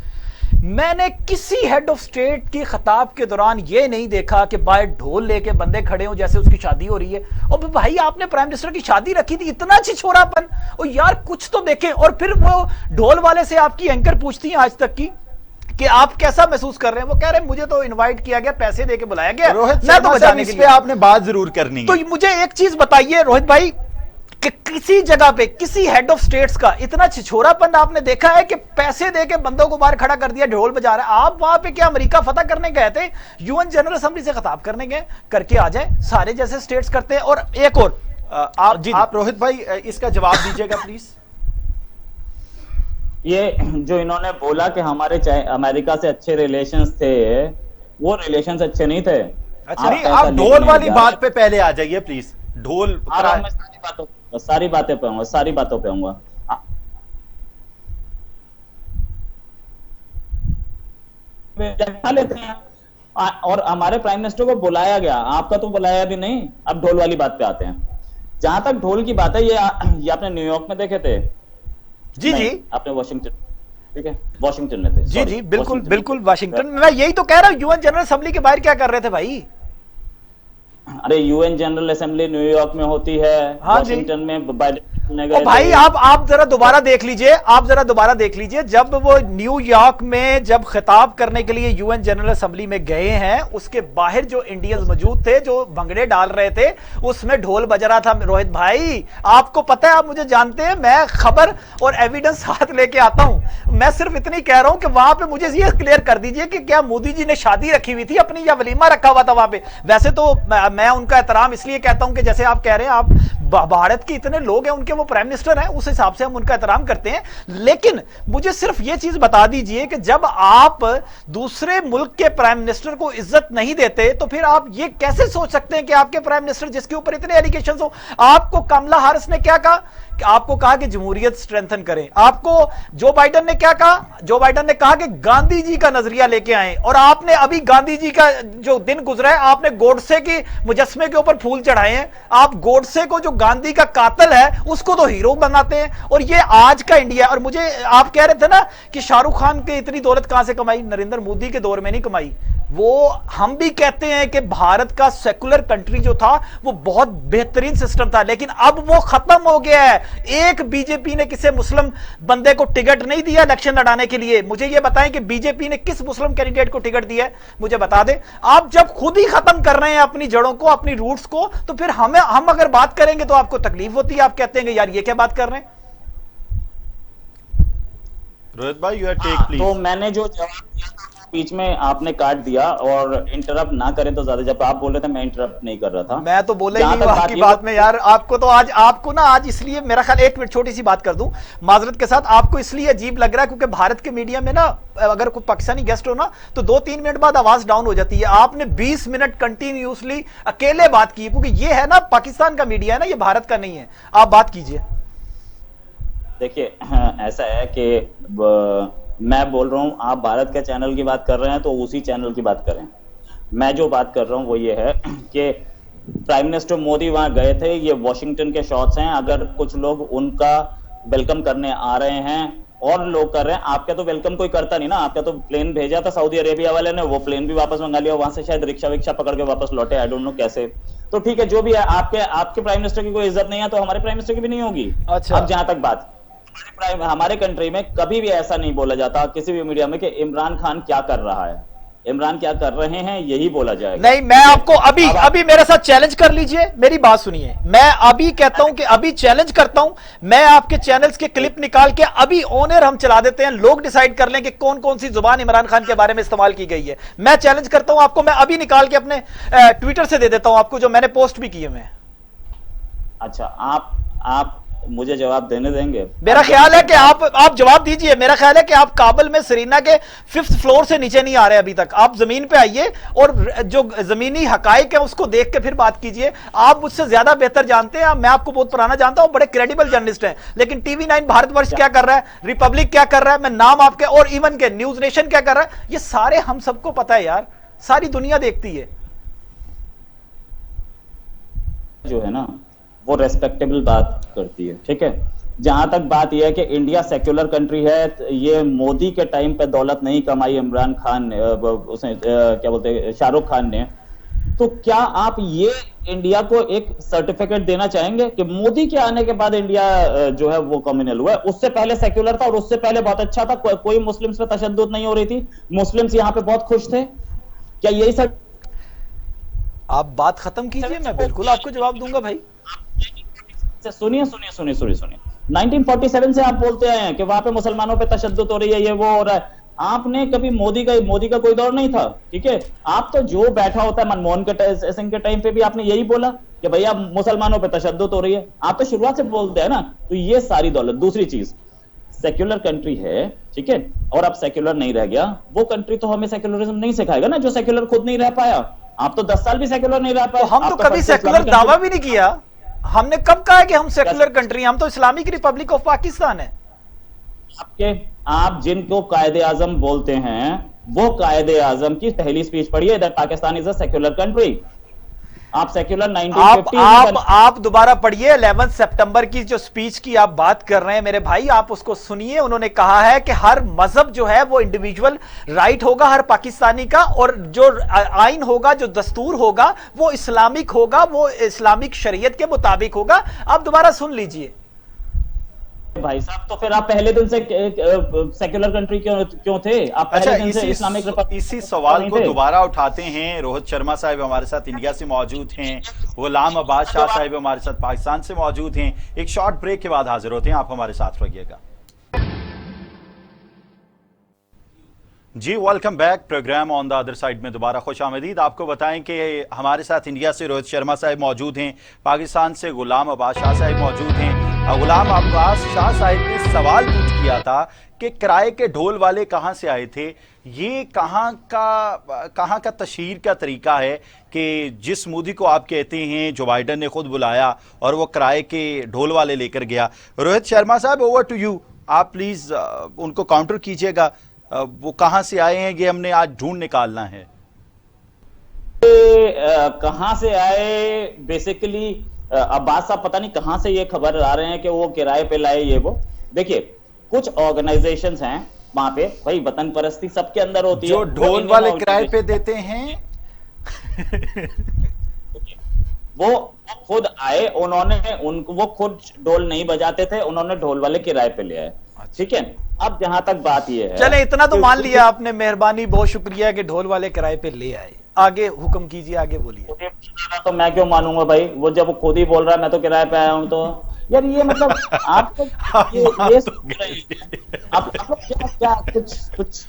S3: मैंने किसी हेड ऑफ स्टेट की खिताब के दौरान ये नहीं देखा कि बाहर ढोल लेके बंदे खड़े हो जैसे उसकी शादी हो रही है। और भाई आपने प्राइम मिनिस्टर की शादी रखी थी, इतना छिछोरापन, और यार कुछ तो देखें। और फिर वो ढोल वाले से आपकी एंकर पूछती है आज तक की कि आप कैसा महसूस कर रहे हैं। वो कह रहे हैं मुझे तो इनवाइट किया गया, पैसे देके बुलाया गया,
S1: रोहित
S3: मैं तो बचाने
S1: इस
S3: के
S1: पे
S3: लिए।
S1: आपने बात जरूर करनी है।
S3: तो मुझे एक चीज बताइए रोहित भाई कि किसी जगह पे किसी हेड ऑफ स्टेट्स का इतना छिछोरापन आपने देखा है कि पैसे देके बंदों को बाहर खड़ा कर दिया, ढोल बजा रहा है। आप वहां पे क्या अमेरिका फतह करने गए थे? यूएन जनरल असेंबली से खिताब करने गए, करके आ जाए, सारे जैसे स्टेट्स करते हैं। और एक और
S1: आप रोहित भाई इसका जवाब दीजिएगा प्लीज।
S2: ये जो इन्होंने बोला कि हमारे अमेरिका से अच्छे रिलेशंस थे, वो रिलेशंस अच्छे नहीं थे।
S3: अच्छा,
S1: नहीं, आप ढोल वाली बात पे पहले आ जाइए प्लीज। ढोल
S2: मैं सारी बातें पे आऊंगा, सारी बातों पे आऊंगा। लेते हैं और हमारे प्राइम मिनिस्टर को बुलाया गया, आपका तो बुलाया भी नहीं। अब ढोल वाली बात पे आते हैं। जहां तक ढोल की बात है, ये आपने न्यूयॉर्क में देखे थे?
S3: जी जी,
S2: आपने वॉशिंगटन, ठीक है, वॉशिंगटन में थे।
S3: जी जी, बिल्कुल बिल्कुल वाशिंगटन। मैं यही तो कह रहा हूं, यूएन जनरल असेंबली के बाहर क्या कर रहे थे भाई?
S2: अरे यूएन जनरल असेंबली न्यूयॉर्क में होती है,
S3: हाँ
S2: वॉशिंगटन में बाइडेन गए
S3: भाई आप जरा दोबारा देख लीजिए, आप जरा दोबारा देख लीजिए। जब वो न्यूयॉर्क में जब खिताब करने के लिए यूएन जनरल असेंबली में गए हैं, उसके बाहर जो इंडियंस मौजूद थे, जो भंगड़े डाल रहे थे, उसमें ढोल बज रहा था। रोहित भाई आपको पता है, आप मुझे जानते हैं, मैं खबर और एविडेंस हाथ लेके आता हूं। मैं सिर्फ इतनी कह रहा हूं कि वहां पे मुझे ये क्लियर कर दीजिए कि क्या मोदी जी ने शादी रखी हुई थी अपनी, या वलीमा रखा हुआ था वहां पे? वैसे तो मैं उनका एहतराम इसलिए कहता हूं कि जैसे आप कह रहे हैं, आप भारत के इतने लोग हैं, उनके वो प्राइम मिनिस्टर हैं, उस हिसाब से हम उनका एहतराम करते हैं। लेकिन मुझे सिर्फ ये चीज बता दीजिए कि जब आप दूसरे मुल्क के प्राइम मिनिस्टर को इज्जत नहीं देते, तो फिर आप ये कैसे सोच सकते हैं कि आपके प्राइम मिनिस्टर, जिसके ऊपर इतने एलिगेशंस हो, आपको कमला हैरिस ने क्या कहा? आपको कहा कि जमहूरियत स्ट्रेंथन करें। आपको जो बाइडेन ने क्या कहा? जो बाइडेन ने कहा कि गांधी जी का नजरिया लेके आए। और आपने अभी गांधी जी का जो दिन गुजरा है, आपने गोडसे के मुजस्मे के ऊपर फूल चढ़ाए हैं। आप गोडसे को, जो गांधी का कातिल है, उसको तो हीरो बनाते हैं। और ये आज का इंडिया। और मुझे आप कह रहे थे ना कि शाहरुख खान की इतनी दौलत कहां से कमाई? नरेंद्र मोदी के दौर में नहीं कमाई। वो हम भी कहते हैं कि भारत का सेकुलर कंट्री जो था, वो बहुत बेहतरीन सिस्टम था, लेकिन अब वो खत्म हो गया है। एक बीजेपी ने किसी मुस्लिम बंदे को टिकट नहीं दिया इलेक्शन लड़ाने के लिए। मुझे ये बताएं कि बीजेपी ने किस मुस्लिम कैंडिडेट को टिकट दिया है, मुझे बता दें। आप जब खुद ही खत्म कर रहे हैं अपनी जड़ों को, अपनी रूट्स को, तो फिर हम अगर बात करेंगे तो आपको तकलीफ होती है। आप कहते हैं कि यार ये क्या बात कर रहे हैं।
S1: रोहित भाई यू टेक प्लीज।
S2: तो मैंने जो जवाब दिया था, बीच में आपने काट दिया, और इंटरप्ट ना करें तो ज्यादा। जब आप बोल रहे थे, मैं इंटरप्ट नहीं कर रहा था।
S3: मैं तो बोला ही नहीं वहां की बात में यार। आपको तो आज इसलिए, मेरा ख्याल, एक मिनट छोटी सी बात कर दूं माजरत के साथ, आपको इसलिए अजीब लग रहा है क्योंकि भारत के मीडिया में ना, अगर कोई पाकिस्तानी गेस्ट हो ना, तो 2-3 मिनट बाद आवाज डाउन हो जाती है। आपने 20 मिनट कंटिन्यूसली अकेले बात की, क्योंकि ये है ना पाकिस्तान का मीडिया है ना, ये भारत का नहीं है। आप बात कीजिए।
S2: देखिए, ऐसा है कि मैं बोल रहा हूं, आप भारत के चैनल की बात कर रहे हैं तो उसी चैनल की बात करें। मैं जो बात कर रहा हूं वो ये है कि प्राइम मिनिस्टर मोदी वहां गए थे, ये वॉशिंगटन के शॉट्स हैं। अगर कुछ लोग उनका वेलकम करने आ रहे हैं और लोग कर रहे हैं, आपका तो वेलकम कोई करता नहीं ना। आपका तो प्लेन भेजा था सऊदी अरेबिया वाले ने, वो प्लेन भी वापस मंगा लिया, वहां से शायद रिक्शा विक्शा पकड़ के वापस लौटे, आई डोंट नो कैसे। तो ठीक है, जो भी है, आपके प्राइम मिनिस्टर की कोई इज्जत नहीं है तो हमारे प्राइम मिनिस्टर की भी नहीं होगी।
S3: अच्छा।
S2: अब जहां तक बात, हमारे कंट्री में कभी भी ऐसा नहीं बोला जाता किसी भी मीडिया में कि इमरान खान क्या कर रहा है, इमरान क्या कर रहे हैं, यही बोला जाएगा।
S3: नहीं, मैं आपको अभी मेरे साथ चैलेंज कर लीजिए, मेरी बात सुनिए। मैं अभी कहता हूं कि अभी चैलेंज करता हूं, मैं आपके चैनल्स के क्लिप निकाल के अभी ऑन एयर हम चला देते हैं, लोग डिसाइड कर लें कि कौन कौन सी जुबान इमरान खान के बारे में इस्तेमाल की गई है। मैं चैलेंज करता हूं आपको, मैं अभी निकाल के अपने ट्विटर से दे देता हूं आपको, जो मैंने पोस्ट भी किए मैं।
S2: अच्छा, आप मुझे जवाब देने देंगे?
S3: मेरा ख्याल है कि आप जवाब दीजिए। मेरा ख्याल है कि आप काबुल में सरीना के 5th फ्लोर से नीचे नहीं आ रहे अभी तक। आप जमीन पे आइए और जो जमीनी हकाइक है उसको देख के फिर बात कीजिए। आप मुझसे ज्यादा बेहतर जानते हैं, मैं आपको बहुत पुराना जानता हूं, बड़े क्रेडिबल जर्नलिस्ट हैं। लेकिन TV9 भारतवर्ष क्या कर रहा है, रिपब्लिक क्या कर रहा है, मैं नाम आपके, और इवन के न्यूज नेशन क्या कर रहा है, ये सारे हम सबको पता है यार, सारी दुनिया देखती है।
S2: जो है ना, वो रेस्पेक्टेबल बात करती है, ठीक है। जहां तक बात यह है कि इंडिया सेक्युलर कंट्री है, ये मोदी के टाइम पे दौलत नहीं कमाई इमरान खान ने, उसने क्या बोलते हैं, शाहरुख खान ने। तो क्या आप ये इंडिया को एक सर्टिफिकेट देना चाहेंगे कि मोदी के आने के बाद इंडिया जो है वो कम्युनल हुआ है? उससे पहले सेक्युलर था और उससे पहले बहुत अच्छा था, कोई मुस्लिम्स पे तशद्दुद नहीं हो रही थी, मुस्लिम्स यहां पे बहुत खुश थे। क्या यही सर?
S3: आप बात खत्म कीजिए, मैं बिल्कुल आपको जवाब दूंगा भाई।
S2: सुनिए सुनिए सुनिए सुनिए सुनिए, 1947 से आप बोलते आए हैं कि वहां पे मुसलमानों पे तशद्दुद हो रही है, ये वो हो रहा है। आपने कभी मोदी का कोई दौर नहीं था, ठीक है? आप तो जो बैठा होता है, मनमोहन के सिंह के टाइम पे भी आपने यही बोला कि भैया मुसलमानों पे तशद्दुद हो रही है। आप तो शुरुआत से बोलते हैं ना। तो ये सारी दौलत। दूसरी चीज, सेक्युलर कंट्री है, ठीक है, और अब सेक्युलर नहीं रह गया, वो कंट्री तो हमें सेक्युलरिज्म नहीं सिखाएगा ना, जो सेक्युलर खुद नहीं रह पाया। आप तो 10 साल भी सेक्युलर नहीं रह पाए।
S3: तो हम तो कभी सेक्युलर दावा भी नहीं किया। हमने कब कहा है कि हम सेक्युलर कंट्री? हम तो इस्लामिक रिपब्लिक ऑफ पाकिस्तान है।
S2: आप जिनको कायदे आजम बोलते हैं, वो कायदे आजम की पहली स्पीच पढ़िए, that Pakistan is a secular country. आप सेक्युलर 1950
S3: आप दोबारा पढ़िए 11 सितंबर की जो स्पीच की आप बात कर रहे हैं मेरे भाई, आप उसको सुनिए। उन्होंने कहा है कि हर मजहब जो है वो इंडिविजुअल राइट होगा हर पाकिस्तानी का, और जो आइन होगा, जो दस्तूर होगा, वो इस्लामिक होगा, वो इस्लामिक शरीयत के मुताबिक होगा। आप दोबारा सुन लीजिए
S2: भाई साहब। तो फिर आप पहले दिन से सेक्युलर कंट्री क्यों थे? आप पहले दिन से इस्लामिक रिपब्लिक?
S1: इसी सवाल को दोबारा उठाते हैं। रोहित शर्मा साहब हमारे साथ इंडिया से मौजूद हैं, गुलाम अब्बास शाह साहब हमारे साथ पाकिस्तान से मौजूद हैं। एक शॉर्ट ब्रेक के बाद हाजिर होते हैं, आप हमारे साथ रहिएगा। जी welcome back, program on the other side में दोबारा खुश आमदीद। आपको बताएं कि हमारे साथ इंडिया से रोहित शर्मा साहब मौजूद हैं, पाकिस्तान से गुलाम अब्बास शाह साहब मौजूद हैं। गुलाम अब्बास शाह साहब ने सवाल पूछ किया था कि किराए के ढोल वाले कहाँ से आए थे। ये कहाँ का तशहीर का तरीका है कि जिस मोदी को आप कहते हैं जो बाइडन ने खुद बुलाया और वो किराए के ढोल वाले लेकर गया। रोहित शर्मा साहब, ओवर टू यू। आप प्लीज उनको काउंटर कीजिएगा, वो कहां से आए हैं, ये हमने आज ढूंढ निकालना है।
S2: कहां से आए बेसिकली, अब्बास साहब पता नहीं कहां से ये खबर आ रहे हैं कि वो किराए पे लाए ये वो। देखिए, कुछ ऑर्गेनाइजेशंस हैं वहां पे, भाई वतन परस्ती सबके अंदर होती है,
S1: जो ढोल वाले किराए पे देते हैं।
S2: वो खुद आए, वो खुद ढोल नहीं बजाते थे, उन्होंने ढोल वाले किराए पे ले आए, ठीक है। अब जहां तक बात ये है,
S3: चले इतना तो मान लिया आपने, मेहरबानी, बहुत शुक्रिया कि ढोल वाले किराए पे ले आए। आगे हुक्म कीजिए, आगे बोलिए।
S2: तो मैं क्यों मानूंगा भाई, वो जब वो खुद ही बोल रहा है मैं तो किराए पे आया हूं, तो यार ये मतलब आप तो आप क्या कुछ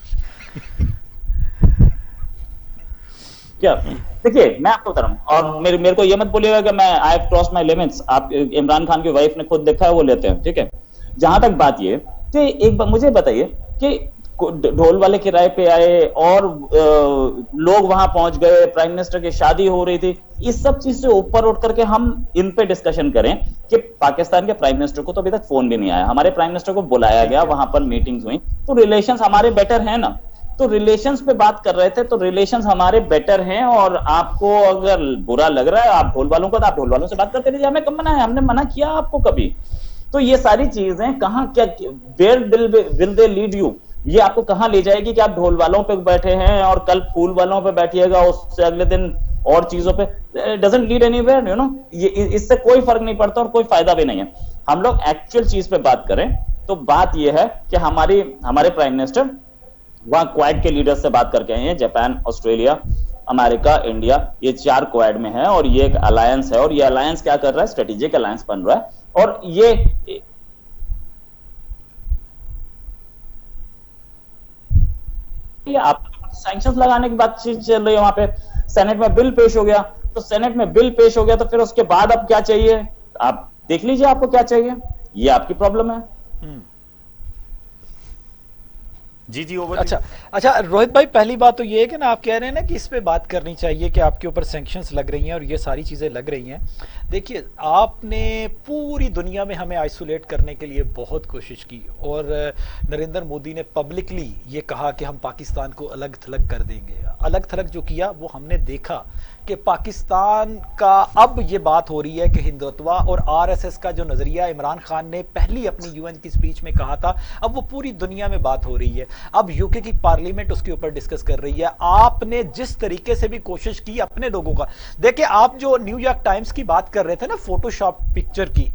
S2: क्या। देखिए मैं आपको बता रहा हूं, और मेरे को ये मत बोलिएगा कि मैं I have crossed my limits. आप इमरान खान की वाइफ ने खुद देखा है, वो लेते हैं, ठीक है। जहां तक बात ये कि एक बार मुझे बताइए कि ढोल वाले किराए पे आए और लोग वहां पहुंच गए, प्राइम मिनिस्टर की शादी हो रही थी, इस सब चीज से ऊपर उठ करके हम इन पे डिस्कशन करें कि पाकिस्तान के प्राइम मिनिस्टर को तो अभी तक फोन भी नहीं आया, हमारे प्राइम मिनिस्टर को बुलाया गया, वहां पर मीटिंग्स हुई, तो रिलेशंस हमारे बेटर है ना। तो रिलेशंस पे बात कर रहे थे, तो रिलेशंस हमारे बेटर हैं, और आपको अगर बुरा लग रहा है आप ढोल वालों को, तो आप ढोल वालों से बात करते रहिए, हमें कब मना है, हमने मना किया आपको कभी? तो ये सारी चीजें कहां क्या, where will they lead you, ये आपको कहां ले जाएगी कि आप ढोल वालों पे बैठे हैं और कल फूल वालों पे बैठिएगा, उससे अगले दिन और चीजों पे, doesn't lead anywhere, you know. ये इससे कोई फर्क नहीं पड़ता और कोई फायदा भी नहीं है। हम लोग एक्चुअल चीज पे बात करें तो बात यह है कि हमारे प्राइम मिनिस्टर वहां क्वाड के लीडर से बात करके आए हैं, जापान, ऑस्ट्रेलिया, अमेरिका, इंडिया, ये 4 क्वाड में है, और ये एक अलायंस है, और ये अलायंस क्या कर रहा है, स्ट्रेटेजिक अलायंस बन रहा है, और ये आप सैंक्शंस लगाने की बातचीत चल रही है वहां पे। सेनेट में बिल पेश हो गया, तो सेनेट में बिल पेश हो गया, तो फिर उसके बाद अब क्या चाहिए, आप देख लीजिए आपको क्या चाहिए, ये आपकी प्रॉब्लम है।
S1: जी ओवर।
S3: अच्छा रोहित भाई, पहली बात तो ये है कि ना, आप कह रहे हैं ना कि इस पे बात करनी चाहिए कि आपके ऊपर सैंक्शंस लग रही हैं और ये सारी चीज़ें लग रही हैं। देखिए, आपने पूरी दुनिया में हमें आइसोलेट करने के लिए बहुत कोशिश की, और नरेंद्र मोदी ने पब्लिकली ये कहा कि हम पाकिस्तान को अलग थलग कर देंगे। अलग थलग जो किया वो हमने देखा कि पाकिस्तान का अब ये बात हो रही है कि हिंदुत्व और आरएसएस का जो नजरिया इमरान खान ने पहली अपनी यूएन की स्पीच में कहा था, अब वो पूरी दुनिया में बात हो रही है। अब यूके की पार्लियामेंट उसके ऊपर डिस्कस कर रही है। आपने जिस तरीके से भी कोशिश की अपने लोगों का, देखिए आप जो न्यूयॉर्क टाइम्स की बात कर रहे थे ना फोटोशॉप पिक्चर की,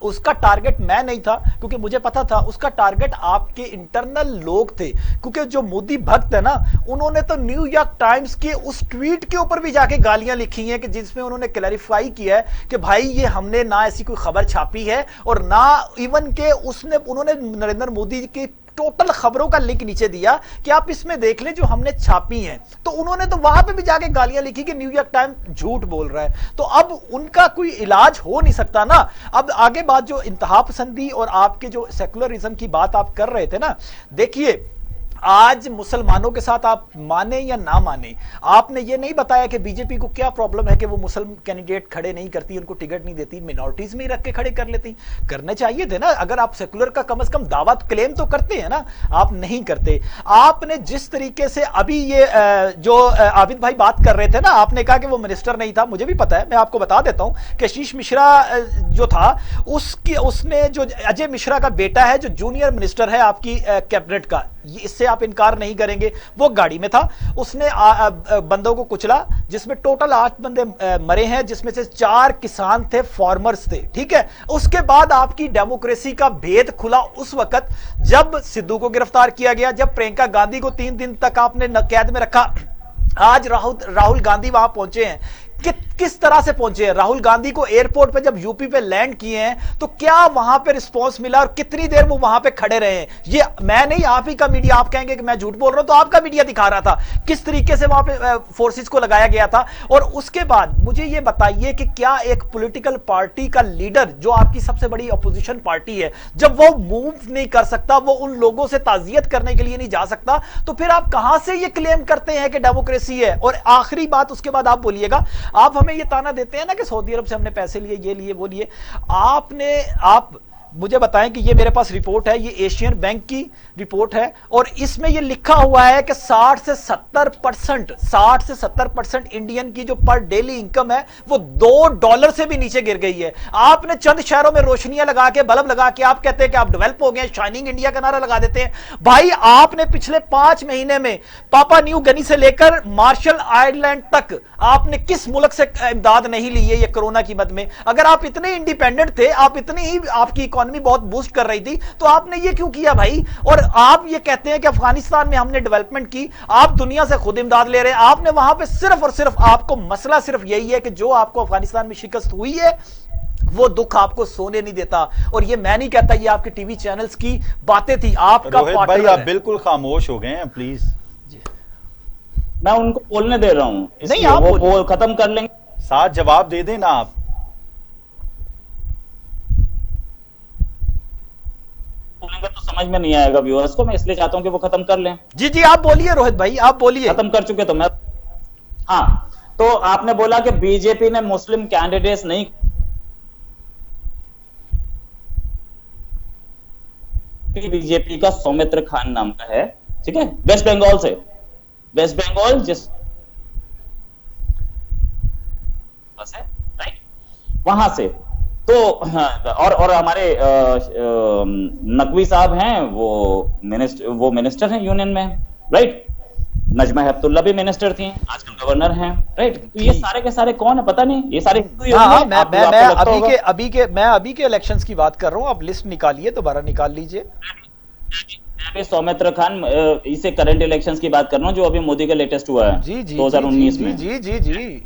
S3: उसका टारगेट मैं नहीं था, क्योंकि मुझे पता था उसका टारगेट आपके इंटरनल लोग थे। क्योंकि जो मोदी भक्त है ना, उन्होंने तो न्यूयॉर्क टाइम्स के उस ट्वीट के ऊपर भी जाके गालियां लिखी हैं कि जिसमें उन्होंने क्लैरिफाई किया है कि भाई ये हमने ना ऐसी कोई खबर छापी है और ना इवन के उन्होंने नरेंद्र मोदी की टोटल खबरों का लिंक नीचे दिया कि आप इसमें देख लें जो हमने छापी हैं। तो उन्होंने तो वहां पे भी जाके गालियां लिखी कि न्यूयॉर्क टाइम्स झूठ बोल रहा है। तो अब उनका कोई इलाज हो नहीं सकता ना। अब आगे बात जो इंतहा पसंदी और आपके जो सेकुलरिज्म की बात आप कर रहे थे ना, देखिए आज मुसलमानों के साथ आप माने या ना माने, आपने ये नहीं बताया कि बीजेपी को क्या प्रॉब्लम है कि वो मुस्लिम कैंडिडेट खड़े नहीं करती, उनको टिकट नहीं देती, मिनॉरिटीज में ही रख के खड़े कर लेती। करने चाहिए थे ना, अगर आप सेकुलर का कम से कम दावा क्लेम तो करते हैं ना, आप नहीं करते। आपने जिस तरीके से अभी ये जो आबिद भाई बात कर रहे थे ना, आपने कहा कि वो मिनिस्टर नहीं था, मुझे भी पता है, मैं आपको बता देता हूं कि आशीष मिश्रा जो था उसने जो अजय मिश्रा का बेटा है जो जूनियर मिनिस्टर है आपकी कैबिनेट का, इससे आप इनकार नहीं करेंगे, वो गाड़ी में था, उसने बंदों को कुचला, जिसमें टोटल 8 बंदे मरे हैं, जिसमें से 4 किसान थे, फार्मर्स थे, ठीक है। उसके बाद आपकी डेमोक्रेसी का भेद खुला उस वक्त जब सिद्धू को गिरफ्तार किया गया, जब प्रियंका गांधी को 3 दिन तक आपने कैद में रखा। आज राहुल गांधी वहां पहुंचे हैं, किस तरह से पहुंचे हैं राहुल गांधी को एयरपोर्ट पे जब यूपी पे लैंड किए हैं तो क्या वहां पे रिस्पांस मिला और कितनी देर वो वहां पे खड़े रहे हैं? ये मैं नहीं, आप ही का मीडिया, आप कहेंगे कि मैं झूठ बोल रहा हूं, तो आपका मीडिया दिखा रहा था किस तरीके से वहां पे फोर्सेस को लगाया गया था। और उसके बाद मुझे ये बताइए कि क्या एक पॉलिटिकल पार्टी का लीडर जो आपकी सबसे बड़ी अपोजिशन पार्टी है, जब वो मूव नहीं कर सकता, वो उन लोगों से ताजियत करने के लिए नहीं जा सकता, तो फिर आप कहां से ये क्लेम करते हैं कि डेमोक्रेसी है? और आखिरी बात, उसके बाद आप बोलिएगा, आप हमें ये ताना देते हैं ना कि सऊदी अरब से हमने पैसे लिए, ये लिए, वो लिए। आप मुझे बताएं कि ये मेरे पास रिपोर्ट है, ये एशियन बैंक की रिपोर्ट है और इसमें ये लिखा हुआ है कि 60 से 70% इंडियन की जो पर डेली इनकम है वो $2 से भी नीचे गिर गई है। आपने चंद शहरों में रोशनियां लगा के, बल्ब लगा के, आप कहते हैं कि आप डेवलप हो गए, शाइनिंग इंडिया का नारा लगा देते हैं। भाई आपने पिछले 5 महीने में पापा न्यू गिनी से लेकर मार्शल आइलैंड तक आपने किस मुल्क से इमदाद नहीं ली है ये कोरोना की मद में? अगर आप इतने इंडिपेंडेंट थे, आप इतनी ही आपकी इकोनॉमी बहुत बूस्ट कर रही थी, तो आपने ये क्यों किया भाई? और आप ये कहते हैं कि अफगानिस्तान में हमने डेवलपमेंट की, आप दुनिया से खुद इमदाद ले रहे हैं। आपने वहां पे सिर्फ और सिर्फ, आपको मसला सिर्फ यही है कि जो आपको अफगानिस्तान में शिकस्त हुई है वो दुख आपको सोने नहीं देता। और ये मैं नहीं कहता, ये आपके टीवी चैनल्स की बातें थी। आपका
S1: रोहित भाई आप बिल्कुल खामोश हो गए हैं, प्लीज।
S2: मैं उनको बोलने दे रहा हूं,
S3: नहीं आप
S2: वो खत्म कर लेंगे,
S1: साथ जवाब दे देना आप।
S2: बोलेंगे तो समझ में नहीं आएगा व्यूअर्स को, मैं इसलिए चाहता हूं कि वो खत्म कर लें।
S3: जी जी आप बोलिए रोहित भाई, आप बोलिए।
S2: खत्म कर चुके तो मैं, हाँ, तो आपने बोला कि बीजेपी ने मुस्लिम कैंडिडेट्स नहीं, बीजेपी का सौमित्र खान नाम का है, ठीक है, वेस्ट बंगाल से, वेस्ट बंगाल जिस राइट, वहां से। तो और हमारे नकवी साहब हैं, वो मिनिस्टर हैं यूनियन में, राइट। नजमा हेपतुल्ला भी मिनिस्टर थी, आजकल गवर्नर हैं, राइट। तो ये सारे के सारे कौन है पता नहीं, ये सारे
S3: मैं अभी के इलेक्शंस की बात कर रहा हूं, आप लिस्ट निकालिए, दोबारा निकाल लीजिए।
S2: सौमित्र खान, इसे करंट इलेक्शंस की बात कर रहा हूं जो अभी मोदी का लेटेस्ट हुआ है,
S3: जी जी
S2: 2019 में।
S3: जी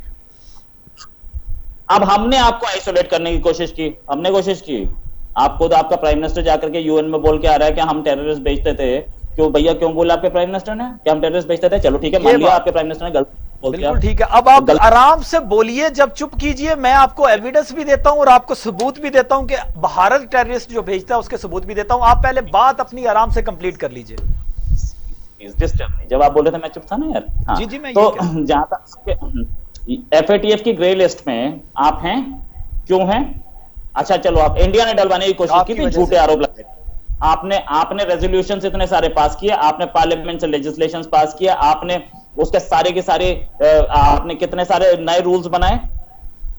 S2: अब हमने आपको आइसोलेट करने की कोशिश की, हमने कोशिश की। आपको तो आपका प्राइम मिनिस्टर जाकर के यूएन में बोल के आ रहा है कि हम टेररिस्ट भेजते थे। क्यों भैया, क्यों बोला आपके प्राइम मिनिस्टर ने कि हम टेररिस्ट भेजते थे? चलो ठीक है, मान लिया आपके प्राइम मिनिस्टर ने गलत बोल दिया,
S3: बिल्कुल ठीक है। अब आप आराम से बोलिए, जब चुप कीजिए, मैं आपको एविडेंस भी देता हूं और आपको सबूत भी देता हूं कि भारत टेररिस्ट जो भेजता है उसके सबूत भी देता हूं। आप पहले बात अपनी आराम से कंप्लीट कर लीजिए।
S2: जब आप बोल रहे थे मैं चुप था ना यार। हाँ,
S3: जी जी मैं
S2: तो जहां तक FATF की ग्रे लिस्ट में आप हैं, क्यों हैं? अच्छा चलो, आप इंडिया ने डलवाने की कोशिश की थी, झूठे आरोप लगाए, आपने आपने रेजोल्यूशन इतने सारे पास किए, आपने पार्लियामेंट से लेजिस्लेशन पास किया, आपने उसके सारे के सारे आपने कितने सारे नए रूल्स बनाए,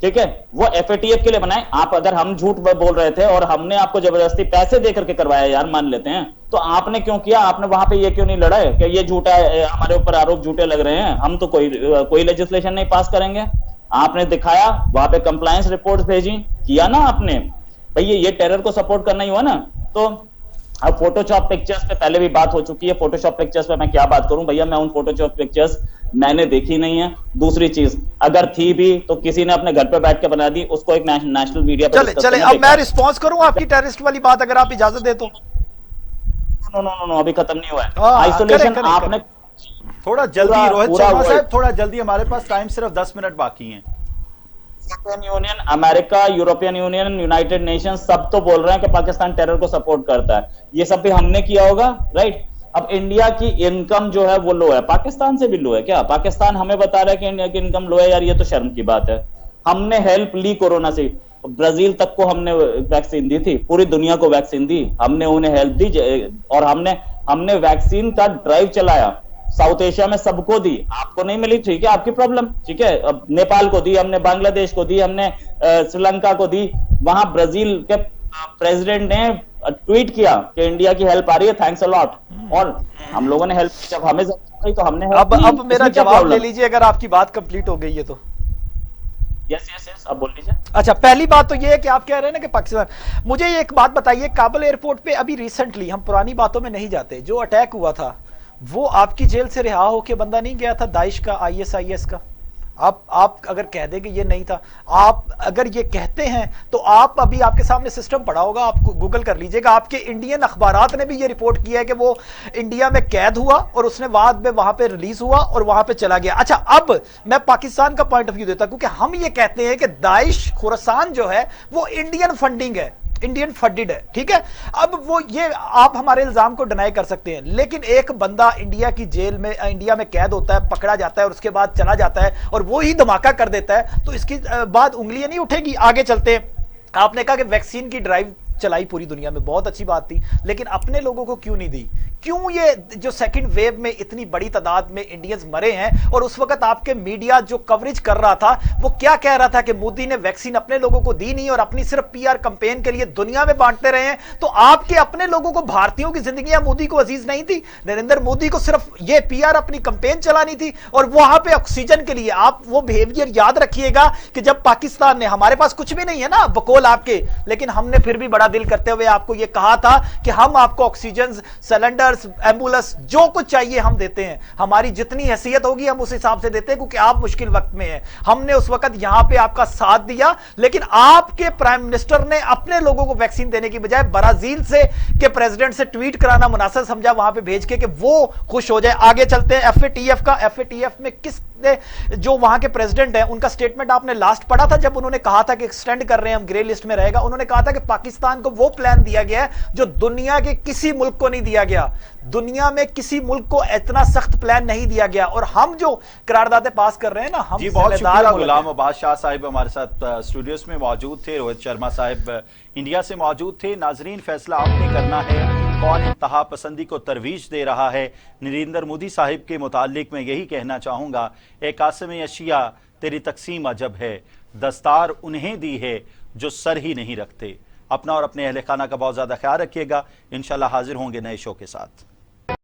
S2: ठीक है, वो एफएटीएफ के लिए बनाए। आप अगर हम झूठ बोल रहे थे और हमने आपको जबरदस्ती पैसे दे करके करवाया यार, मान लेते हैं, तो आपने क्यों किया? आपने वहां पे ये क्यों नहीं लड़ा है कि ये झूठा है, हमारे ऊपर आरोप झूठे लग रहे हैं, हम तो कोई लेजिस्लेशन नहीं पास करेंगे? आपने दिखाया, वहां पे कंप्लायंस रिपोर्ट्स भेजी, किया ना आपने? भाई ये टेरर को सपोर्ट करना ही हुआ ना। तो अब फोटोशॉप पिक्चर्स पे पहले भी बात हो चुकी है, फोटोशॉप पिक्चर्स पे मैं क्या बात करूं भैया, मैं उन फोटोशॉप पिक्चर्स मैंने देखी नहीं है। दूसरी चीज, अगर थी भी तो किसी ने अपने घर पे बैठ के बना दी, उसको एक नेशनल मीडिया पे
S3: चले अब मैं रिस्पॉन्स करूं आपकी टेररिस्ट वाली बात, अगर आप इजाजत दे तो।
S2: नो, अभी खत्म नहीं हुआ है आइसोलेशन। आपने
S1: थोड़ा जल्दी रोहित शर्मा साहब, थोड़ा जल्दी, हमारे पास टाइम सिर्फ 10 मिनट बाकी हैं।
S2: European union, America, European union, United nation सब तो बोल रहे हैं कि पाकिस्तान टेरर को सपोर्ट करता है। ये सब भी हमने किया होगा, राइट? अब इंडिया की इनकम जो है वो लो है, पाकिस्तान से भी लो है क्या? पाकिस्तान हमें बता रहा है कि इंडिया की इनकम लो है, यार ये तो शर्म की बात है। हमने हेल्प ली कोरोना से, ब्राजील तक को हमने वैक्सीन दी थी, पूरी दुनिया को वैक्सीन दी, हमने उन्हें हेल्प दी, और हमने वैक्सीन का ड्राइव चलाया, साउथ एशिया में सबको दी। आपको नहीं मिली, ठीक है, आपकी प्रॉब्लम, ठीक है। अब नेपाल को दी हमने, बांग्लादेश को दी हमने, श्रीलंका को दी। वहां ब्राजील के प्रेसिडेंट ने ट्वीट किया कि इंडिया की हेल्प आ रही है, थैंक्स अ लॉट। और हम लोगों ने हेल्प की, जब हमें जरूरत थी तो हमने हेल्प की।
S3: अब मेरा जवाब ले लीजिए, अगर आपकी बात कंप्लीट हो गई है तो।
S2: यस, अब बोल लीजिए।
S3: अच्छा, पहली बात तो ये है कि आप कह रहे हैं ना कि पाकिस्तान, मुझे एक बात बताइए, काबुल एयरपोर्ट पे अभी रिसेंटली, हम पुरानी बातों में नहीं जाते, जो अटैक हुआ था वो आपकी जेल से रिहा होके बंदा नहीं गया था, दाइश का, आईएसआईएस का? आप अगर कह दें कि ये नहीं था, आप अगर ये कहते हैं तो आप अभी आपके सामने सिस्टम पड़ा होगा, आप गूगल कर लीजिएगा, आपके इंडियन अखबारात ने भी ये रिपोर्ट किया है कि वो इंडिया में कैद हुआ और उसने बाद में वहां पे रिलीज हुआ और वहां पे चला गया। अच्छा, अब मैं पाकिस्तान का पॉइंट ऑफ व्यू देता, क्योंकि हम ये कहते हैं कि दाइश खुरासान जो है वो इंडियन फंडिंग है, इंडियन फंडेड है, ठीक है। अब वो ये आप हमारे इल्जाम को डिनाई कर सकते हैं, लेकिन एक बंदा इंडिया की जेल में, इंडिया में कैद होता है, पकड़ा जाता है और उसके बाद चला जाता है और वो ही धमाका कर देता है, तो इसकी बाद उंगलियां नहीं उठेगी? आगे चलते आपने कहा कि वैक्सीन की ड्राइव चलाई पूरी दुनिया में, बहुत अच्छी बात थी, लेकिन अपने लोगों को क्यों नहीं दी? क्यों ये जो सेकंड वेव में इतनी बड़ी तादाद में इंडियंस मरे हैं, और उस वक्त आपके मीडिया जो कवरेज कर रहा था वो क्या कह रहा था कि मोदी ने वैक्सीन अपने लोगों को दी नहीं और अपनी सिर्फ पीआर कैंपेन के लिए दुनिया में बांटते रहे हैं? तो आपके अपने लोगों को, भारतीयों की जिंदगी मोदी को अजीज नहीं थी? नरेंद्र मोदी को सिर्फ ये पीआर अपनी कैंपेन चलानी थी, और वहां पे ऑक्सीजन के लिए आप वो बिहेवियर याद रखिएगा कि जब पाकिस्तान ने, हमारे पास कुछ भी नहीं है ना बकौल आपके, लेकिन हमने फिर भी बड़ा दिल करते हुए आपको ये कहा था कि हम आपको ऑक्सीजन सिलेंडर, एम्बुलेंस, जो कुछ चाहिए हम देते हैं, हमारी जितनी हैसियत होगी हम उस हिसाब से देते हैं, क्योंकि आप मुश्किल वक्त में हैं। हमने उस वक्त यहां पे आपका साथ दिया, लेकिन आपके प्राइम मिनिस्टर ने अपने लोगों को वैक्सीन देने की बजाय ब्राजील से के प्रेसिडेंट से ट्वीट कराना मुनासिब समझा, वहां पे भेज के कि वो खुश हो जाए। आगे चलते हैं एफएटीएफ का। एफएटीएफ में किस जो वहां के प्रेसिडेंट हैं उनका स्टेटमेंट आपने लास्ट पढ़ा था, जब उन्होंने कहा था कि एक्सटेंड कर रहे हैं हम, ग्रे लिस्ट में रहेगा। उन्होंने कहा था कि पाकिस्तान को वो प्लान दिया गया है जो दुनिया के किसी मुल्क को नहीं दिया गया, दुनिया में किसी मुल्क को इतना सख्त प्लान नहीं दिया गया, और हम जो करारदादे पास कर रहे हैं ना, हम
S1: जी बहुत शुक्रिया। गुलाम अब्बास शाह साहिब हमारे साथ स्टूडियोज में मौजूद थे, रोहित शर्मा साहिब इंडिया से मौजूद थे। नाजरीन, फैसला आपने करना है कौन इंतहा पसंदी को तरवीज दे रहा है। नरेंद्र मोदी साहिब के मुतालिक मैं यही कहना चाहूँगा, एक कासिम अशिया तेरी तकसीम अजब है, दस्तार उन्हें दी है जो सर ही नहीं रखते। अपना और अपने अहल खाना का बहुत ज़्यादा ख्याल रखिएगा। इंशाल्लाह हाजिर होंगे नए शो के साथ।